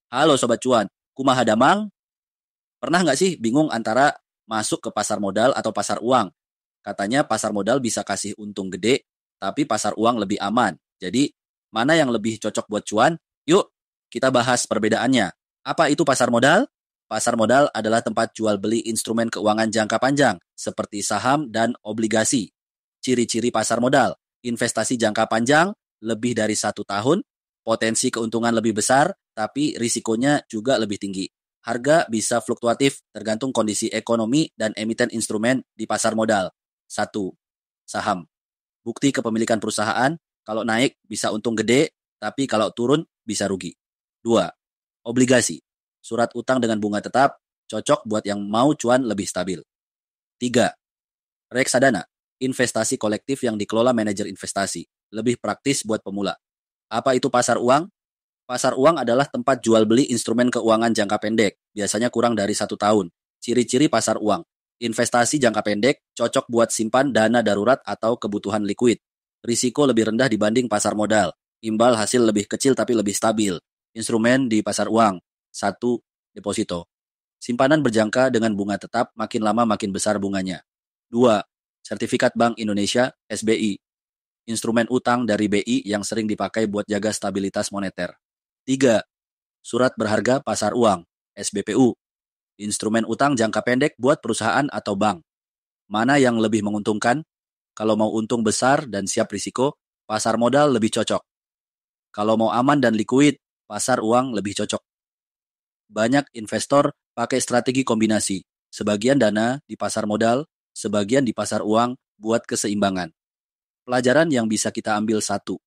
Halo Sobat Cuan, kumaha damang? Pernah nggak sih bingung antara masuk ke pasar modal atau pasar uang? Katanya pasar modal bisa kasih untung gede, tapi pasar uang lebih aman. Jadi, mana yang lebih cocok buat cuan? Yuk, kita bahas perbedaannya. Apa itu pasar modal? Pasar modal adalah tempat jual beli instrumen keuangan jangka panjang, seperti saham dan obligasi. Ciri-ciri pasar modal, investasi jangka panjang, lebih dari 1 tahun, potensi keuntungan lebih besar, tapi risikonya juga lebih tinggi. Harga bisa fluktuatif tergantung kondisi ekonomi dan emiten instrumen di pasar modal. 1. Saham. Bukti kepemilikan perusahaan, kalau naik bisa untung gede, tapi kalau turun bisa rugi. 2. Obligasi. Surat utang dengan bunga tetap, cocok buat yang mau cuan lebih stabil. 3. Reksadana. Investasi kolektif yang dikelola manajer investasi. Lebih praktis buat pemula. Apa itu pasar uang? Pasar uang adalah tempat jual beli instrumen keuangan jangka pendek, biasanya kurang dari 1 tahun. Ciri-ciri pasar uang. Investasi jangka pendek, cocok buat simpan dana darurat atau kebutuhan likuid. Risiko lebih rendah dibanding pasar modal. Imbal hasil lebih kecil tapi lebih stabil. Instrumen di pasar uang. 1. Deposito. Simpanan berjangka dengan bunga tetap, makin lama makin besar bunganya. 2. Sertifikat Bank Indonesia, SBI. Instrumen utang dari BI yang sering dipakai buat jaga stabilitas moneter. 3. Surat berharga pasar uang, SBPU. Instrumen utang jangka pendek buat perusahaan atau bank. Mana yang lebih menguntungkan? Kalau mau untung besar dan siap risiko, pasar modal lebih cocok. Kalau mau aman dan likuid, pasar uang lebih cocok. Banyak investor pakai strategi kombinasi. Sebagian dana di pasar modal, sebagian di pasar uang buat keseimbangan. Pelajaran yang bisa kita ambil 1.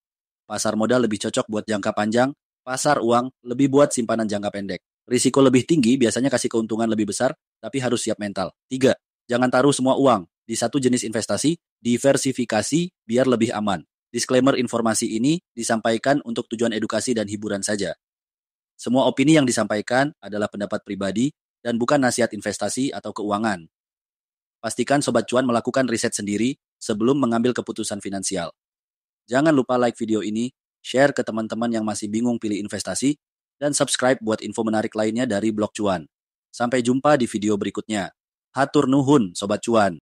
Pasar modal lebih cocok buat jangka panjang, pasar uang lebih buat simpanan jangka pendek. Risiko lebih tinggi biasanya kasih keuntungan lebih besar, tapi harus siap mental. 3. Jangan taruh semua uang di satu jenis investasi, diversifikasi biar lebih aman. Disclaimer informasi ini disampaikan untuk tujuan edukasi dan hiburan saja. Semua opini yang disampaikan adalah pendapat pribadi dan bukan nasihat investasi atau keuangan. Pastikan Sobat Cuan melakukan riset sendiri sebelum mengambil keputusan finansial. Jangan lupa like video ini, share ke teman-teman yang masih bingung pilih investasi, dan subscribe buat info menarik lainnya dari Blog Cuan. Sampai jumpa di video berikutnya. Hatur nuhun, Sobat Cuan.